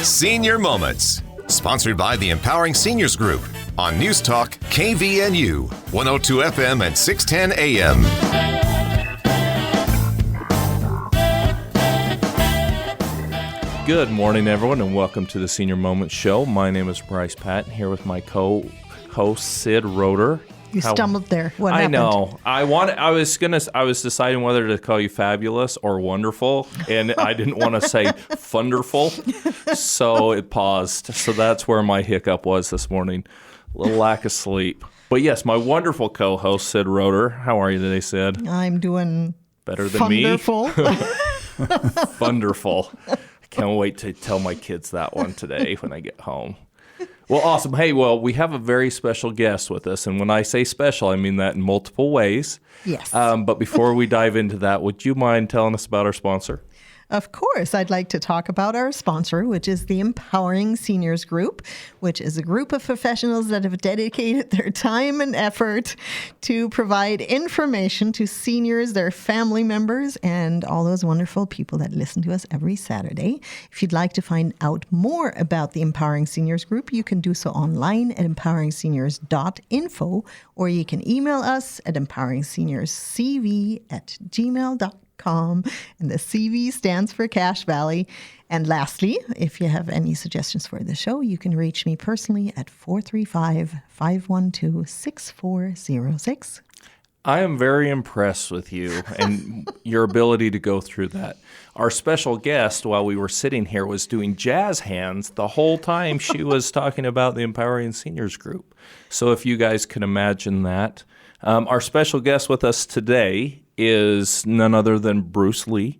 Senior Moments, sponsored by the Empowering Seniors Group on News Talk KVNU, 102 FM and 610 AM. Good morning, everyone, and welcome to the Senior Moments Show. My name is Bryce Patton, here with my co-host Sid Roeder. You stumbled there. What happened? I know. I was deciding whether to call you fabulous or wonderful, and I didn't want to say funderful, so it paused. So that's where my hiccup was this morning. A little lack of sleep. But yes, my wonderful co-host Sid Roeder. How are you today, Sid? I'm doing better than wonderful. Wonderful. I can't wait to tell my kids that one today when I get home. Well, awesome. Hey, we have a very special guest with us. And when I say special, I mean that in multiple ways. Yes. But before we dive into that, would you mind telling us about our sponsor? Of course, I'd like to talk about our sponsor, which is the Empowering Seniors Group, which is a group of professionals that have dedicated their time and effort to provide information to seniors, their family members, and all those wonderful people that listen to us every Saturday. If you'd like to find out more about the Empowering Seniors Group, you can do so online at empoweringseniors.info, or you can email us at empoweringseniorscv@gmail.com. And the CV stands for Cache Valley. And lastly, if you have any suggestions for the show, you can reach me personally at 435-512-6406. I am very impressed with you and your ability to go through that. Our special guest, while we were sitting here, was doing jazz hands the whole time she was talking about the Empowering Seniors Group. So if you guys can imagine that. Our special guest with us today is none other than Bruce Lee,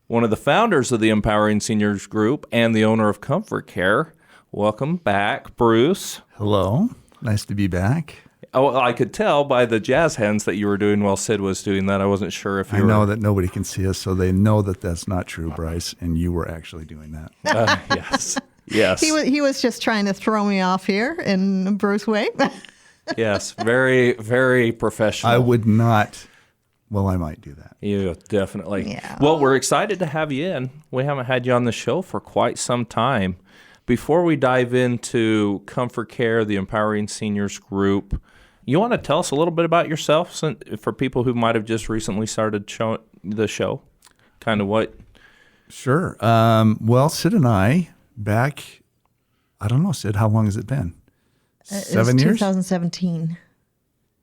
one of the founders of the Empowering Seniors Group and the owner of Comfort Care. Welcome back, Bruce. Hello. Nice to be back. Oh, I could tell by the jazz hands that you were doing while Sid was doing that. I wasn't sure if you were... I know that nobody can see us, so they know that that's not true, Bryce, and you were actually doing that. Yes. Yes. He was just trying to throw me off here in Bruce way. Yes. Very, very professional. I would not... Well, I might do that. You definitely. Yeah. Well, we're excited to have you in. We haven't had you on the show for quite some time. Before we dive into Comfort Care, the Empowering Seniors Group, you want to tell us a little bit about yourself for people who might have just recently started the show? Kind of what? Sure. Well, Sid and I, back, I don't know, Sid, how long has it been? 7 years? 2017.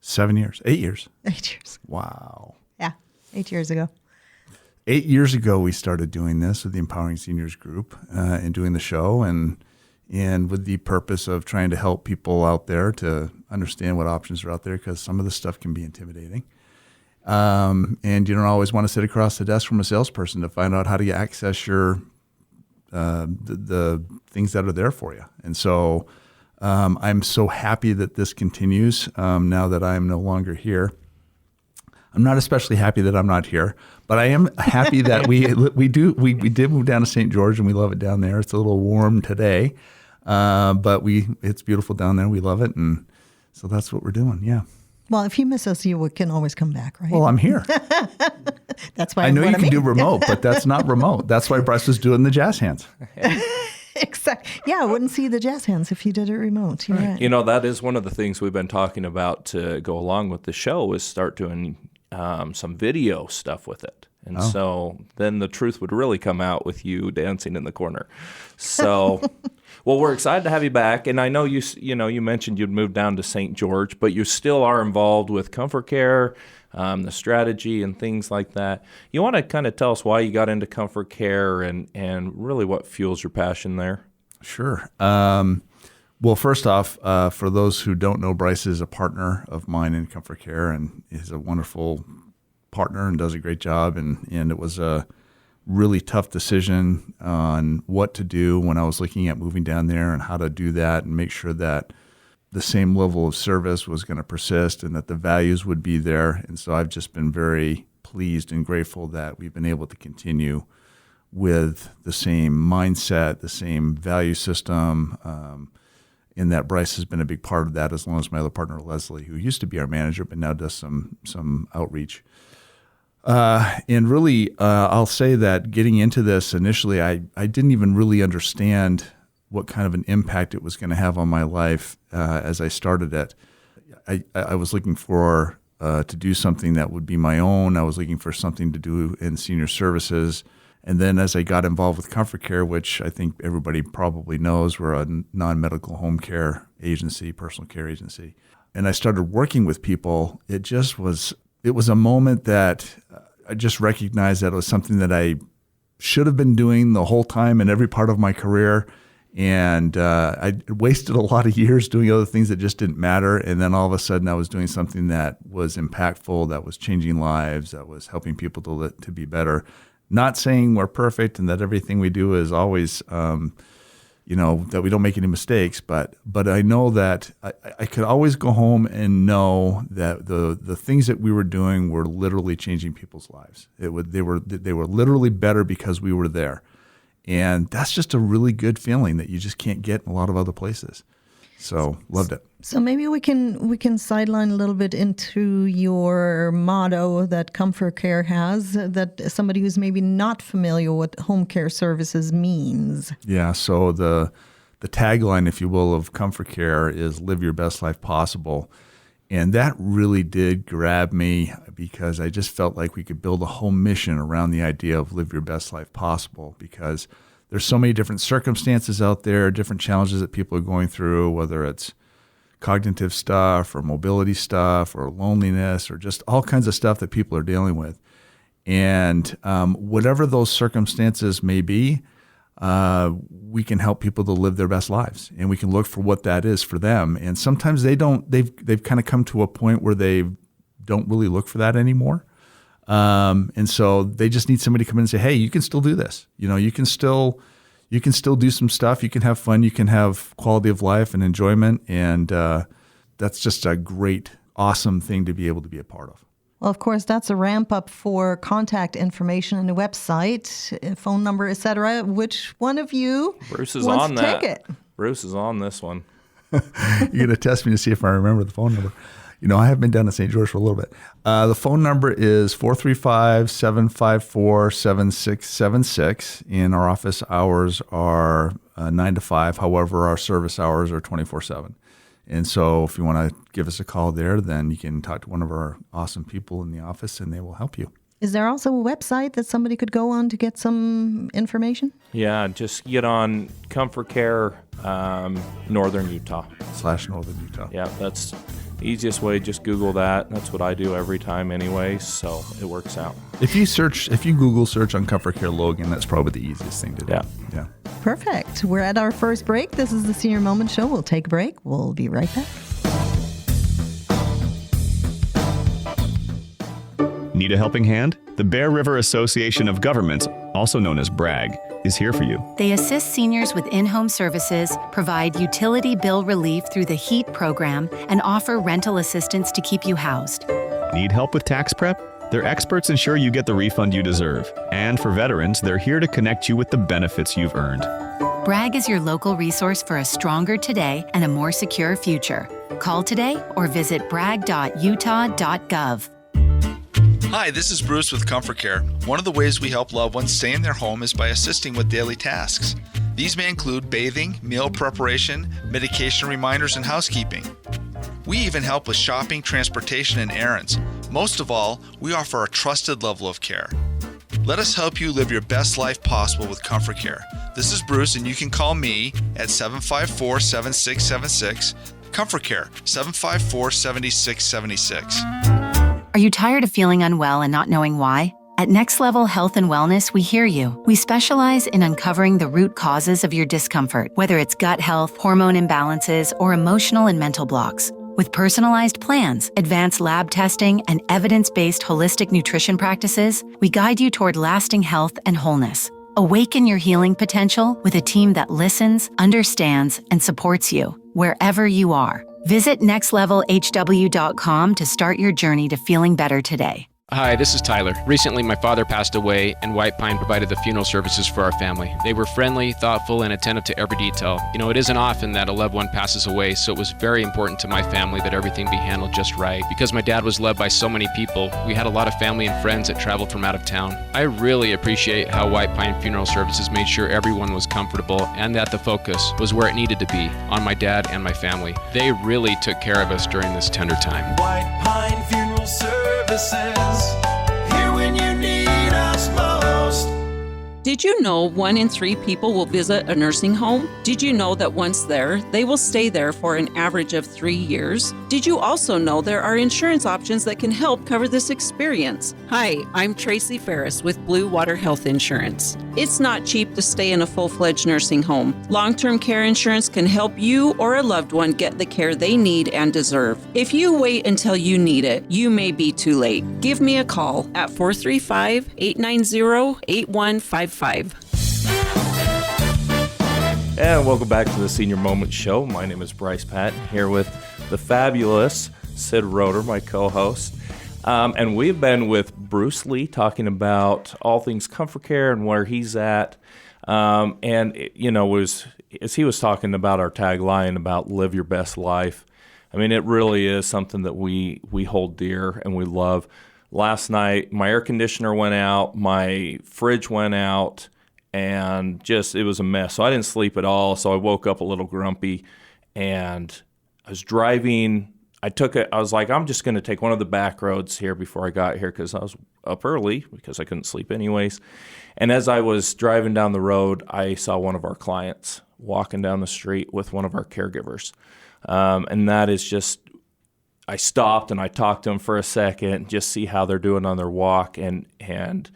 7 years. 8 years. 8 years. Wow. Yeah, 8 years ago. 8 years ago, we started doing this with the Empowering Seniors Group and doing the show and with the purpose of trying to help people out there to understand what options are out there, because some of the stuff can be intimidating. And you don't always want to sit across the desk from a salesperson to find out how do you access your the things that are there for you. And so I'm so happy that this continues now that I'm no longer here. I'm not especially happy that I'm not here, but I am happy that we did move down to St. George, and we love it down there. It's a little warm today, but it's beautiful down there. We love it, and so that's what we're doing. Yeah. Well, if you miss us, you can always come back, right? Well, I'm here. That's why I know you can do remote, but that's not remote. That's why Bryce was doing the jazz hands. Exactly. Yeah, I wouldn't see the jazz hands if you did it remote. You're right. You know, that is one of the things we've been talking about to go along with the show is start doing some video stuff with it. And so then the truth would really come out with you dancing in the corner. So, well, we're excited to have you back. And I know you mentioned you'd moved down to St. George, but you still are involved with Comfort Care, the strategy and things like that. You want to kind of tell us why you got into Comfort Care and really what fuels your passion there? Sure. Well, first off, for those who don't know, Bryce is a partner of mine in Comfort Care and is a wonderful partner and does a great job. And it was a really tough decision on what to do when I was looking at moving down there and how to do that and make sure that the same level of service was going to persist and that the values would be there. And so I've just been very pleased and grateful that we've been able to continue with the same mindset, the same value system, in that Bryce has been a big part of that, as long as my other partner, Leslie, who used to be our manager, but now does some outreach. And really, I'll say that getting into this initially, I didn't even really understand what kind of an impact it was going to have on my life as I started it. I was looking for to do something that would be my own. I was looking for something to do in senior services. And then as I got involved with Comfort Care, which I think everybody probably knows, we're a non-medical home care agency, personal care agency. And I started working with people. It was a moment that I just recognized that it was something that I should have been doing the whole time in every part of my career. And I wasted a lot of years doing other things that just didn't matter. And then all of a sudden I was doing something that was impactful, that was changing lives, that was helping people to be better. Not saying we're perfect and that everything we do is always, that we don't make any mistakes, but I know that I could always go home and know that the things that we were doing were literally changing people's lives. They were literally better because we were there. And that's just a really good feeling that you just can't get in a lot of other places. So loved it. So maybe we can sideline a little bit into your motto that Comfort Care has, that somebody who's maybe not familiar what home care services means. Yeah, so the tagline, if you will, of Comfort Care is live your best life possible. And that really did grab me because I just felt like we could build a whole mission around the idea of live your best life possible, because there's so many different circumstances out there, different challenges that people are going through, whether it's cognitive stuff or mobility stuff or loneliness or just all kinds of stuff that people are dealing with. And whatever those circumstances may be, we can help people to live their best lives, and we can look for what that is for them. And sometimes they've kind of come to a point where they don't really look for that anymore. And so they just need somebody to come in and say, hey, you can still do this. You can still do some stuff. You can have fun. You can have quality of life and enjoyment. And that's just a great, awesome thing to be able to be a part of. Well, of course, that's a ramp up for contact information on the website, phone number, etc. Which one of you Bruce is wants on to that. take it? Bruce is on this one. You're going to test me to see if I remember the phone number. I have been down to St. George for a little bit. The phone number is 435-754-7676, and our office hours are 9 to 5. However, our service hours are 24/7. And so if you want to give us a call there, then you can talk to one of our awesome people in the office, and they will help you. Is there also a website that somebody could go on to get some information? Yeah, just get on Comfort Care, Northern Utah. /Northern Utah. Yeah, that's the easiest way. Just Google that. That's what I do every time anyway, so it works out. If you Google search on Comfort Care Logan, that's probably the easiest thing to do. Yeah. Perfect. We're at our first break. This is the Senior Moment Show. We'll take a break. We'll be right back. Need a helping hand? The Bear River Association of Governments, also known as BRAG, is here for you. They assist seniors with in-home services, provide utility bill relief through the HEAT program, and offer rental assistance to keep you housed. Need help with tax prep? Their experts ensure you get the refund you deserve. And for veterans, they're here to connect you with the benefits you've earned. BRAG is your local resource for a stronger today and a more secure future. Call today or visit brag.utah.gov. Hi, this is Bruce with Comfort Care. One of the ways we help loved ones stay in their home is by assisting with daily tasks. These may include bathing, meal preparation, medication reminders, and housekeeping. We even help with shopping, transportation, and errands. Most of all, we offer a trusted level of care. Let us help you live your best life possible with Comfort Care. This is Bruce, and you can call me at 754-7676. Comfort Care, 754-7676. Are you tired of feeling unwell and not knowing why? At Next Level Health and Wellness, we hear you. We specialize in uncovering the root causes of your discomfort, whether it's gut health, hormone imbalances, or emotional and mental blocks. With personalized plans, advanced lab testing, and evidence-based holistic nutrition practices, we guide you toward lasting health and wholeness. Awaken your healing potential with a team that listens, understands, and supports you wherever you are. Visit nextlevelhw.com to start your journey to feeling better today. Hi, this is Tyler. Recently, my father passed away, and White Pine provided the funeral services for our family. They were friendly, thoughtful, and attentive to every detail. You know, it isn't often that a loved one passes away, so it was very important to my family that everything be handled just right. Because my dad was loved by so many people, we had a lot of family and friends that traveled from out of town. I really appreciate how White Pine Funeral Services made sure everyone was comfortable and that the focus was where it needed to be, on my dad and my family. They really took care of us during this tender time. White Pine Funeral Services, here when you need us most. Did you know 1 in 3 people will visit a nursing home? Did you know that once there, they will stay there for an average of 3 years? Did you also know there are insurance options that can help cover this experience? Hi, I'm Tracy Ferris with Blue Water Health Insurance. It's not cheap to stay in a full-fledged nursing home. Long-term care insurance can help you or a loved one get the care they need and deserve. If you wait until you need it, you may be too late. Give me a call at 435-890-8155. And welcome back to the Senior Moment Show. My name is Bryce Patton, here with the fabulous Sid Roeder, my co-host. And we've been with Bruce Lee talking about all things Comfort Care and where he's at. And, you know, as he was talking about our tagline about live your best life, I mean, it really is something that we hold dear and we love. Last night, my air conditioner went out, my fridge went out, and just, it was a mess. So I didn't sleep at all, so I woke up a little grumpy, and I was driving. I was like, I'm just going to take one of the back roads here before I got here because I was up early because I couldn't sleep anyways. And as I was driving down the road, I saw one of our clients walking down the street with one of our caregivers. And that is just, I stopped and I talked to them for a second, just see how they're doing on their walk. And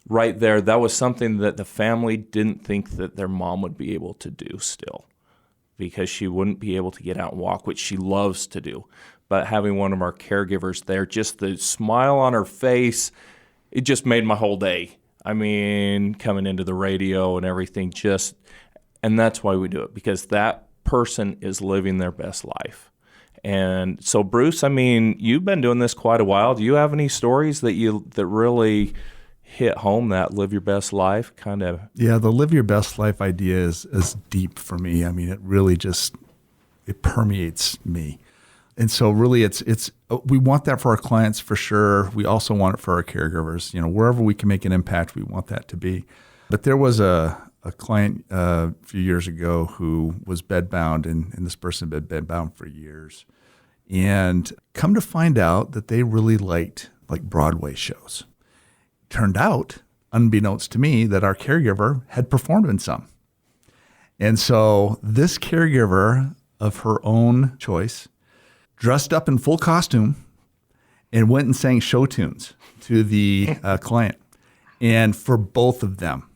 right there, that was something that the family didn't think that their mom would be able to do still, because she wouldn't be able to get out and walk, which she loves to do. But having one of our caregivers there, just the smile on her face, it just made my whole day. I mean, coming into the radio and everything, and that's why we do it, because that person is living their best life. And so, Bruce, I mean, you've been doing this quite a while. Do you have any stories that really hit home, that live your best life kind of? Yeah, the live your best life idea is deep for me. I mean, it really it permeates me. And so really it's we want that for our clients for sure. We also want it for our caregivers. You know, wherever we can make an impact, we want that to be. But there was a client a few years ago who was bedbound, and this person had been bedbound for years. And come to find out that they really liked like Broadway shows. Turned out, unbeknownst to me, that our caregiver had performed in some. And so this caregiver of her own choice dressed up in full costume and went and sang show tunes to the client. And for both of them,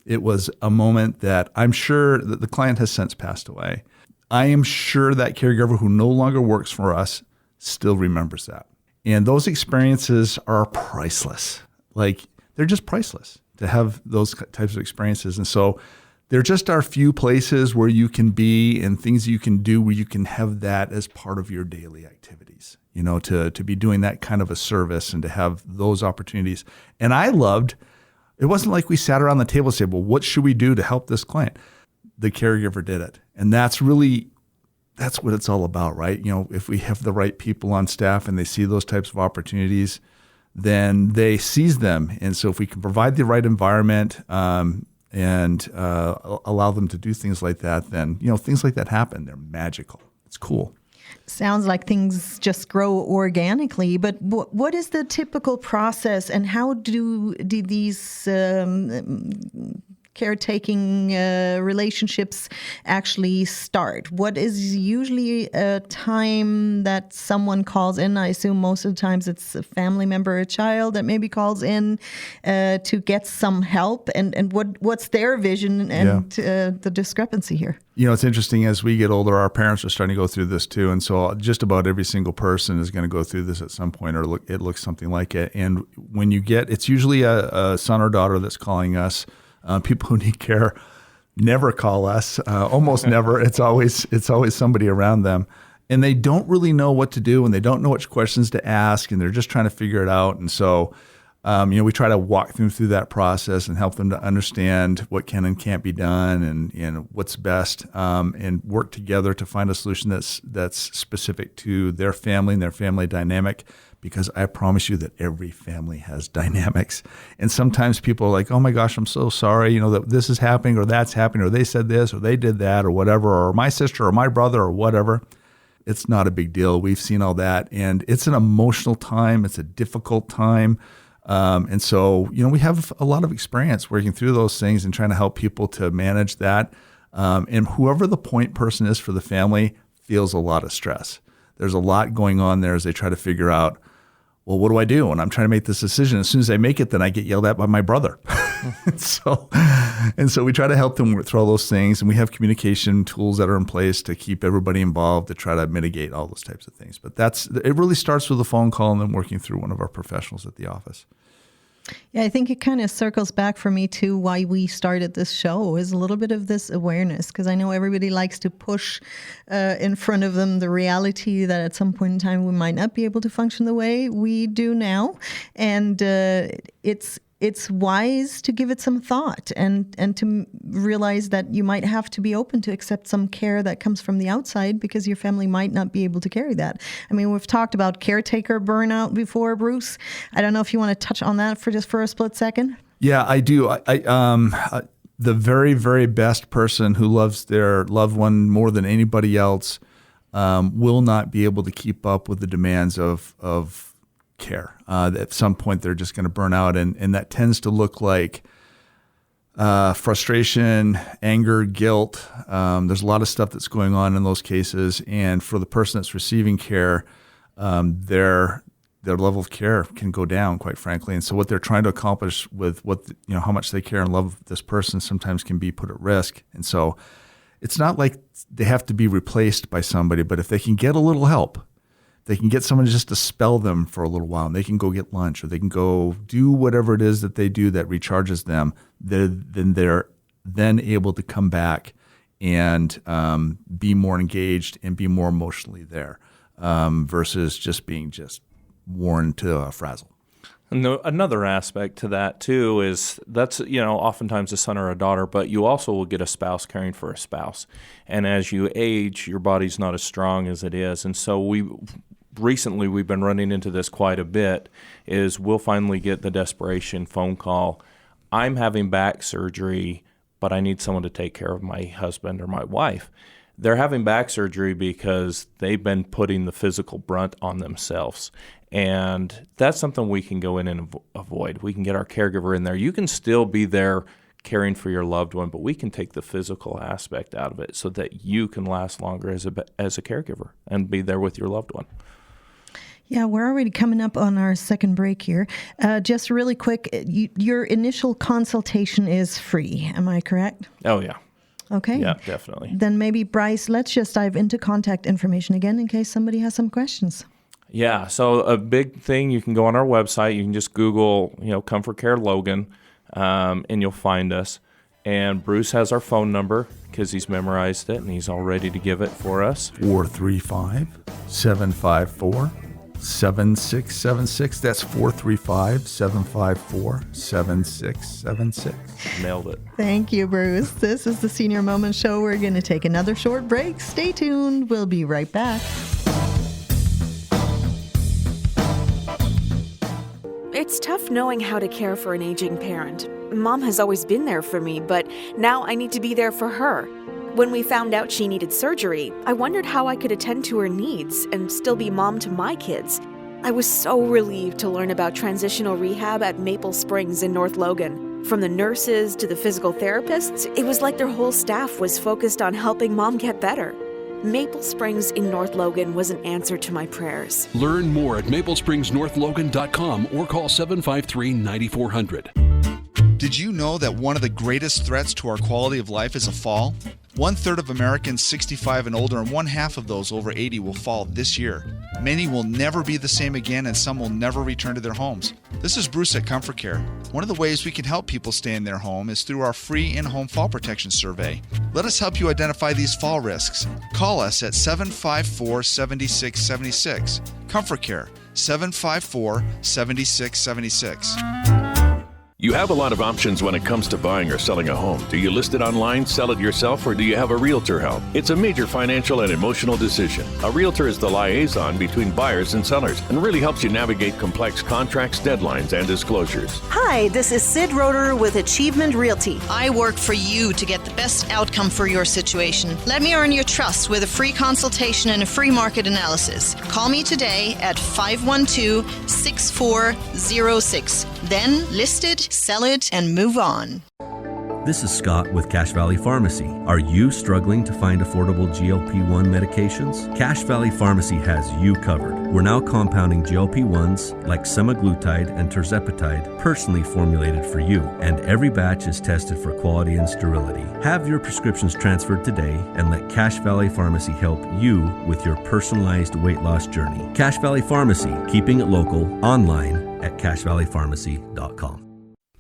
it was a moment that I'm sure that the client has since passed away. I am sure that caregiver who no longer works for us still remembers that. And those experiences are priceless. Like, they're just priceless to have those types of experiences. And so there just are few places where you can be and things you can do where you can have that as part of your daily activities, you know, to be doing that kind of a service and to have those opportunities. And I loved, it wasn't like we sat around the table and said, well, what should we do to help this client? The caregiver did it. And that's what it's all about, right? You know, if we have the right people on staff and they see those types of opportunities, then they seize them. And so if we can provide the right environment and allow them to do things like that, then, you know, things like that happen. They're magical. It's cool. Sounds like things just grow organically, but what is the typical process, and how do these caretaking relationships actually start? What is usually a time that someone calls in? I assume most of the times it's a family member, a child that maybe calls in to get some help. And what's their vision and the discrepancy here? You know, it's interesting. As we get older, our parents are starting to go through this too. And so just about every single person is going to go through this at some point, or it looks something like it. And when it's usually a son or daughter that's calling us. People who need care never call us, almost never. It's always somebody around them. and they don't really know what to do, and they don't know which questions to ask, and they're just trying to figure it out. And so, we try to walk them through that process and help them to understand what can and can't be done, and what's best, and work together to find a solution that's specific to their family and their family dynamic. Because I promise you that every family has dynamics. And sometimes people are like, oh my gosh, I'm so sorry, that this is happening or that's happening, or they said this or they did that or whatever, or my sister or my brother or whatever. It's not a big deal. We've seen all that. And it's an emotional time. It's a difficult time. And so, we have a lot of experience working through those things and trying to help people to manage that. And whoever the point person is for the family feels a lot of stress. There's a lot going on there as they try to figure out, well, what do I do? And I'm trying to make this decision. As soon as I make it, then I get yelled at by my brother. So we try to help them through all those things. And we have communication tools that are in place to keep everybody involved to try to mitigate all those types of things. But it really starts with a phone call and then working through one of our professionals at the office. Yeah, I think it kind of circles back for me to why we started this show, is a little bit of this awareness, because I know everybody likes to push in front of them the reality that at some point in time we might not be able to function the way we do now. And it's wise to give it some thought and to realize that you might have to be open to accept some care that comes from the outside, because your family might not be able to carry that. I mean, we've talked about caretaker burnout before, Bruce. I don't know if you want to touch on that for a split second. Yeah, I do. The very, very best person who loves their loved one more than anybody else will not be able to keep up with the demands of care. At some point, they're just going to burn out, and that tends to look like frustration, anger, guilt. There's a lot of stuff that's going on in those cases, and for the person that's receiving care, their level of care can go down, quite frankly. And so, what they're trying to accomplish with how much they care and love this person sometimes can be put at risk. And so, it's not like they have to be replaced by somebody, but if they can get a little help, they can get someone just to spell them for a little while, and they can go get lunch, or they can go do whatever it is that they do that recharges them. They're then able to come back and be more engaged and be more emotionally there, versus just being worn to a frazzle. And another aspect to that too is that's oftentimes a son or a daughter, but you also will get a spouse caring for a spouse. And as you age, your body's not as strong as it is, and so recently we've been running into this quite a bit. Is we'll finally get the desperation phone call, I'm having back surgery, but I need someone to take care of my husband or my wife. They're having back surgery because they've been putting the physical brunt on themselves. And that's something we can go in and avoid. We can get our caregiver in there. You can still be there caring for your loved one, but we can take the physical aspect out of it so that you can last longer as a caregiver and be there with your loved one. Yeah, we're already coming up on our second break here. Just really quick, your initial consultation is free. Am I correct? Oh, yeah. Okay. Yeah, definitely. Then maybe, Bryce, let's just dive into contact information again in case somebody has some questions. Yeah, so a big thing, you can go on our website. You can just Google, Comfort Care Logan, and you'll find us. And Bruce has our phone number because he's memorized it and he's all ready to give it for us. 435-754-7676. That's 435-754-7676. Nailed it. Thank you, Bruce. This is the Senior Moment Show. We're going to take another short break. Stay tuned. We'll be right back. It's tough knowing how to care for an aging parent. Mom has always been there for me, but now I need to be there for her. When we found out she needed surgery, I wondered how I could attend to her needs and still be mom to my kids. I was so relieved to learn about transitional rehab at Maple Springs in North Logan. From the nurses to the physical therapists, it was like their whole staff was focused on helping Mom get better. Maple Springs in North Logan was an answer to my prayers. Learn more at maplespringsnorthlogan.com or call 753-9400. Did you know that one of the greatest threats to our quality of life is a fall? 1/3 of Americans 65 and older and 1/2 of those over 80 will fall this year. Many will never be the same again, and some will never return to their homes. This is Bruce at Comfort Care. One of the ways we can help people stay in their home is through our free in-home fall protection survey. Let us help you identify these fall risks. Call us at 754-7676. Comfort Care, 754-7676. You have a lot of options when it comes to buying or selling a home. Do you list it online, sell it yourself, or do you have a realtor help? It's a major financial and emotional decision. A realtor is the liaison between buyers and sellers and really helps you navigate complex contracts, deadlines, and disclosures. Hi, this is Sid Roeder with Achievement Realty. I work for you to get the best outcome for your situation. Let me earn your trust with a free consultation and a free market analysis. Call me today at 512-6406. Then list it, sell it, and move on. This is Scott with Cache Valley Pharmacy. Are you struggling to find affordable GLP-1 medications? Cache Valley Pharmacy has you covered. We're now compounding GLP-1s like semaglutide and tirzepatide, personally formulated for you, and every batch is tested for quality and sterility. Have your prescriptions transferred today and let Cache Valley Pharmacy help you with your personalized weight loss journey. Cache Valley Pharmacy, keeping it local, online at cachevalleypharmacy.com.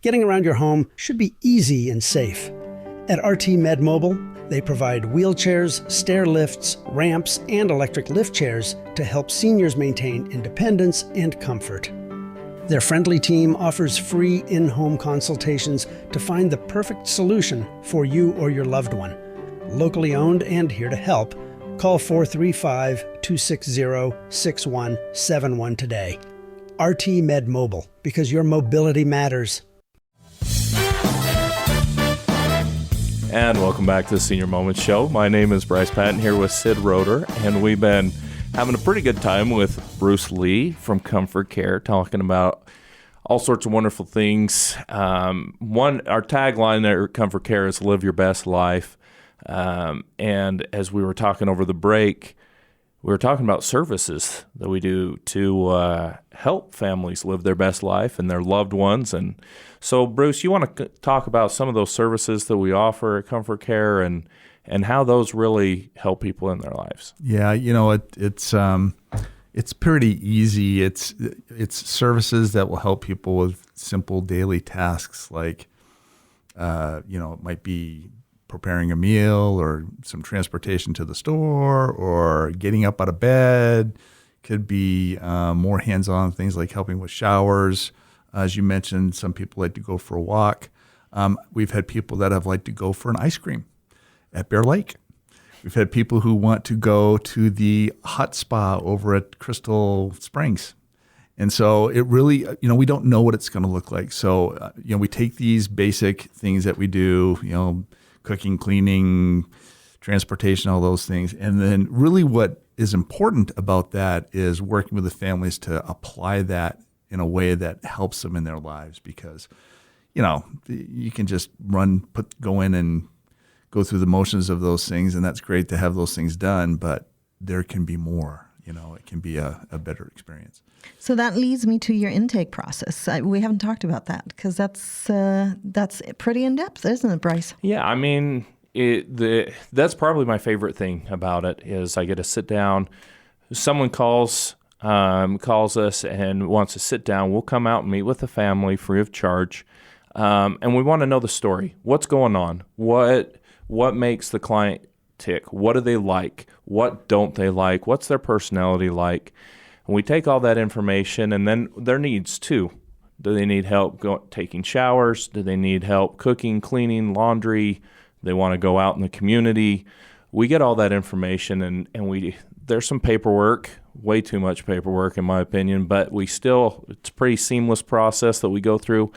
Getting around your home should be easy and safe. At RT Med Mobile, they provide wheelchairs, stair lifts, ramps, and electric lift chairs to help seniors maintain independence and comfort. Their friendly team offers free in-home consultations to find the perfect solution for you or your loved one. Locally owned and here to help, call 435-260-6171 today. RT Med Mobile, because your mobility matters. And welcome back to the Senior Moments Show. My name is Bryce Patton here with Sid Roeder, and we've been having a pretty good time with Bruce Lee from Comfort Care, talking about all sorts of wonderful things. Our tagline there at Comfort Care is "Live Your Best Life." And as we were talking over the break, we were talking about services that we do to help families live their best life and their loved ones. And so, Bruce, you want to talk about some of those services that we offer at Comfort Care and how those really help people in their lives? Yeah, it's pretty easy. It's services that will help people with simple daily tasks like, it might be preparing a meal or some transportation to the store or getting up out of bed. Could be more hands-on things like helping with showers. As you mentioned, some people like to go for a walk. We've had people that have liked to go for an ice cream at Bear Lake. We've had people who want to go to the hot spa over at Crystal Springs. And so it really, we don't know what it's going to look like. So, we take these basic things that we do, cooking, cleaning, transportation, all those things. And then really what is important about that is working with the families to apply that in a way that helps them in their lives, because, you can just go in and go through the motions of those things, and that's great to have those things done, but there can be more. It can be a better experience. So that leads me to your intake process. We haven't talked about that because that's pretty in depth, isn't it, Bryce? Yeah, I mean, that's probably my favorite thing about it is I get to sit down. Someone calls us and wants to sit down. We'll come out and meet with the family free of charge, and we want to know the story. What's going on? What makes the client tick? What do they like? What don't they like? What's their personality like? And we take all that information and then their needs too. Do they need help taking showers? Do they need help cooking, cleaning, laundry? They want to go out in the community. We get all that information and there's some paperwork, way too much paperwork in my opinion, but it's a pretty seamless process that we go through,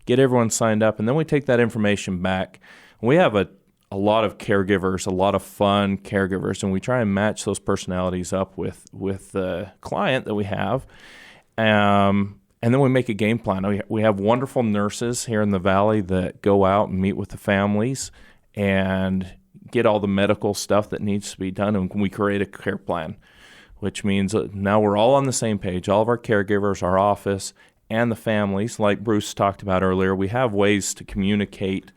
get everyone signed up, and then we take that information back. We have a lot of caregivers, a lot of fun caregivers, and we try and match those personalities up with the client that we have. And then we make a game plan. We have wonderful nurses here in the Valley that go out and meet with the families and get all the medical stuff that needs to be done, and we create a care plan, which means now we're all on the same page. All of our caregivers, our office, and the families, like Bruce talked about earlier, we have ways to communicate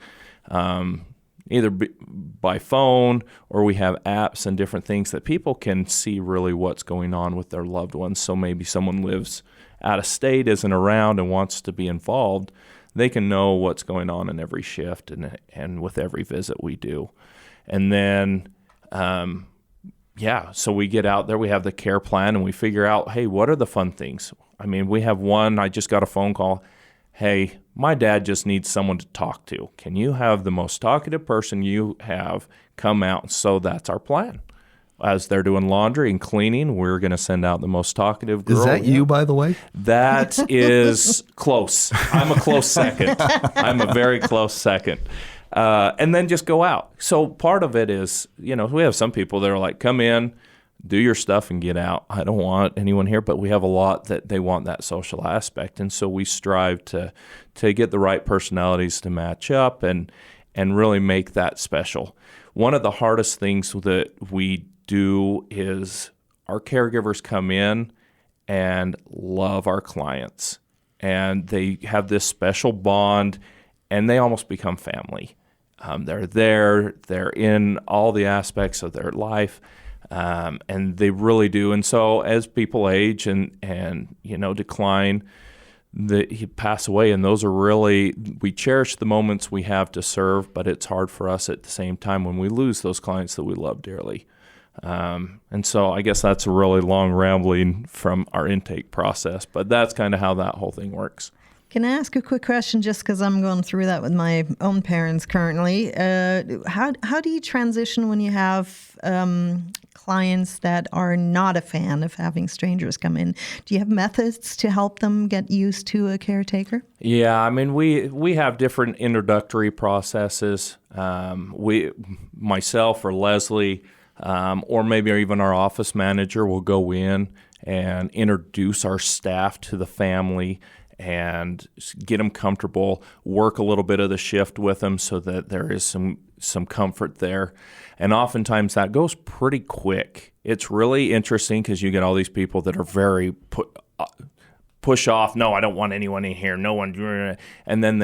either by phone, or we have apps and different things that people can see really what's going on with their loved ones. So maybe someone lives out of state, isn't around, and wants to be involved. They can know what's going on in every shift and with every visit we do. And then, so we get out there, we have the care plan, and we figure out, hey, what are the fun things? I mean, we have one, I just got a phone call. Hey, my dad just needs someone to talk to. Can you have the most talkative person you have come out? So that's our plan. As they're doing laundry and cleaning, we're going to send out the most talkative girl. Is that you, by the way? That is close. I'm a close second. I'm a very close second. And then just go out. So part of it is, we have some people that are like, come in, do your stuff and get out. I don't want anyone here, but we have a lot that they want that social aspect. And so we strive to get the right personalities to match up and really make that special. One of the hardest things that we do is our caregivers come in and love our clients, and they have this special bond, and they almost become family. They're in all the aspects of their life, and they really do. And so as people age and decline, he pass away, and those are really, we cherish the moments we have to serve, but it's hard for us at the same time when we lose those clients that we love dearly. And so I guess that's a really long rambling from our intake process, but that's kind of how that whole thing works. Can I ask a quick question, just because I'm going through that with my own parents currently? How do you transition when you have clients that are not a fan of having strangers come in? Do you have methods to help them get used to a caretaker? Yeah, I mean, we have different introductory processes. Myself or Leslie, or maybe even our office manager will go in and introduce our staff to the family and get them comfortable, work a little bit of the shift with them so that there is some comfort there. And oftentimes that goes pretty quick. It's really interesting because you get all these people that are very push off. No, I don't want anyone in here. No one. And then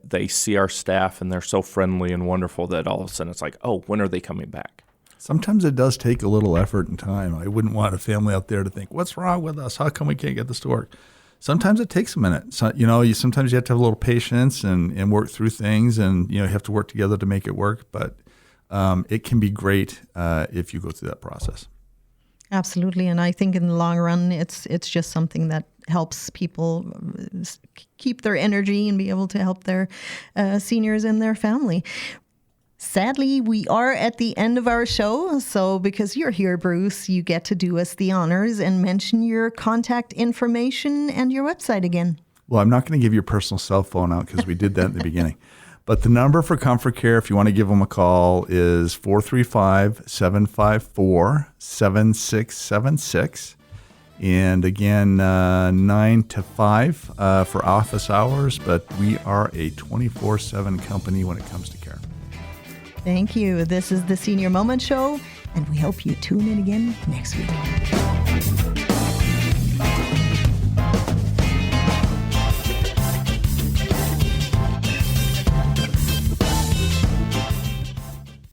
they see our staff and they're so friendly and wonderful that all of a sudden it's like, oh, when are they coming back? Sometimes it does take a little effort and time. I wouldn't want a family out there to think, what's wrong with us? How come we can't get this to work? Sometimes it takes a minute. So, sometimes you have to have a little patience and work through things, and you have to work together to make it work. But it can be great if you go through that process. Absolutely, and I think in the long run, it's just something that helps people keep their energy and be able to help their seniors and their family. Sadly, we are at the end of our show, so because you're here, Bruce, you get to do us the honors and mention your contact information and your website again. Well, I'm not going to give your personal cell phone out because we did that in the beginning. But the number for Comfort Care, if you want to give them a call, is 435-754-7676. And again, 9 to 5 for office hours, but we are a 24/7 company when it comes to care. Thank you. This is the Senior Moment Show, and we hope you tune in again next week.